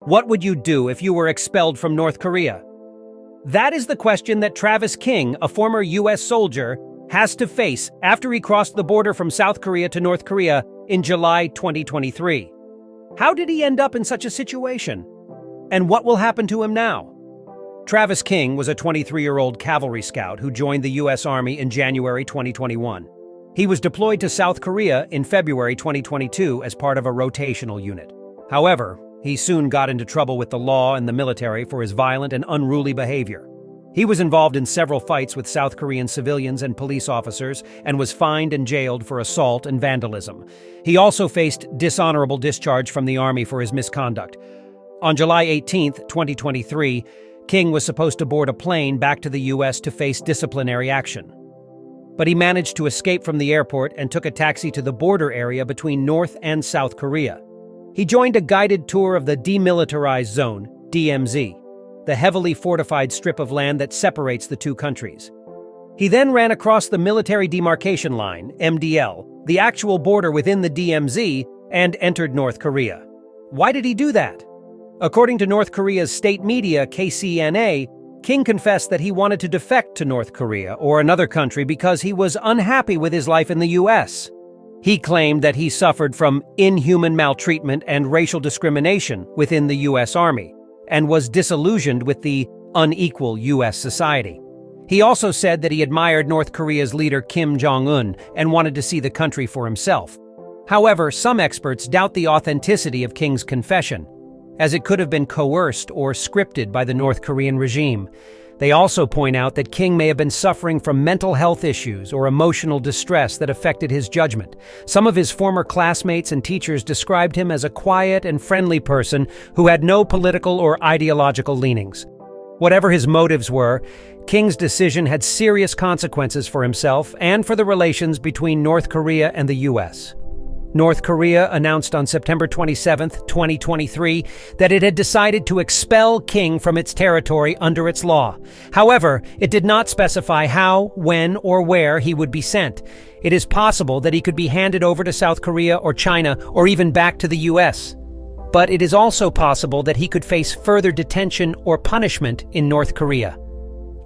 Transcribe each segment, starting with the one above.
What would you do if you were expelled from North Korea? That is the question that Travis King, a former U.S. soldier, has to face after he crossed the border from South Korea to North Korea in July 2023. How did he end up in such a situation? And what will happen to him now? Travis King was a 23-year-old cavalry scout who joined the U.S. Army in January 2021. He was deployed to South Korea in February 2022 as part of a rotational unit. However, he soon got into trouble with the law and the military for his violent and unruly behavior. He was involved in several fights with South Korean civilians and police officers and was fined and jailed for assault and vandalism. He also faced dishonorable discharge from the Army for his misconduct. On July 18, 2023, King was supposed to board a plane back to the U.S. to face disciplinary action. But he managed to escape from the airport and took a taxi to the border area between North and South Korea. He joined a guided tour of the Demilitarized Zone, DMZ, the heavily fortified strip of land that separates the two countries. He then ran across the Military Demarcation Line, MDL, the actual border within the DMZ, and entered North Korea. Why did he do that? According to North Korea's state media, KCNA, King confessed that he wanted to defect to North Korea or another country because he was unhappy with his life in the U.S. He claimed that he suffered from inhuman maltreatment and racial discrimination within the U.S. Army and was disillusioned with the unequal U.S. society. He also said that he admired North Korea's leader Kim Jong-un and wanted to see the country for himself. However, some experts doubt the authenticity of King's confession, as it could have been coerced or scripted by the North Korean regime. They also point out that King may have been suffering from mental health issues or emotional distress that affected his judgment. Some of his former classmates and teachers described him as a quiet and friendly person who had no political or ideological leanings. Whatever his motives were, King's decision had serious consequences for himself and for the relations between North Korea and the U.S. North Korea announced on September 27, 2023, that it had decided to expel King from its territory under its law. However, it did not specify how, when, or where he would be sent. It is possible that he could be handed over to South Korea or China or even back to the U.S. But it is also possible that he could face further detention or punishment in North Korea.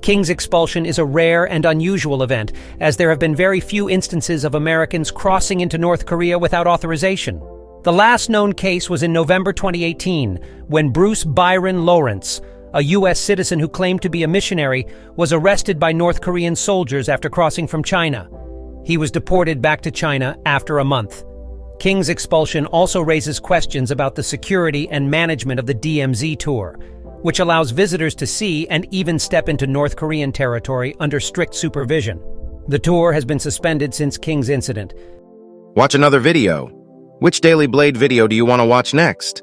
King's expulsion is a rare and unusual event, as there have been very few instances of Americans crossing into North Korea without authorization. The last known case was in November 2018, when Bruce Byron Lawrence, a U.S. citizen who claimed to be a missionary, was arrested by North Korean soldiers after crossing from China. He was deported back to China after a month. King's expulsion also raises questions about the security and management of the DMZ tour, which allows visitors to see and even step into North Korean territory under strict supervision. The tour has been suspended since King's incident. Watch another video. Which Daily Blade video do you want to watch next?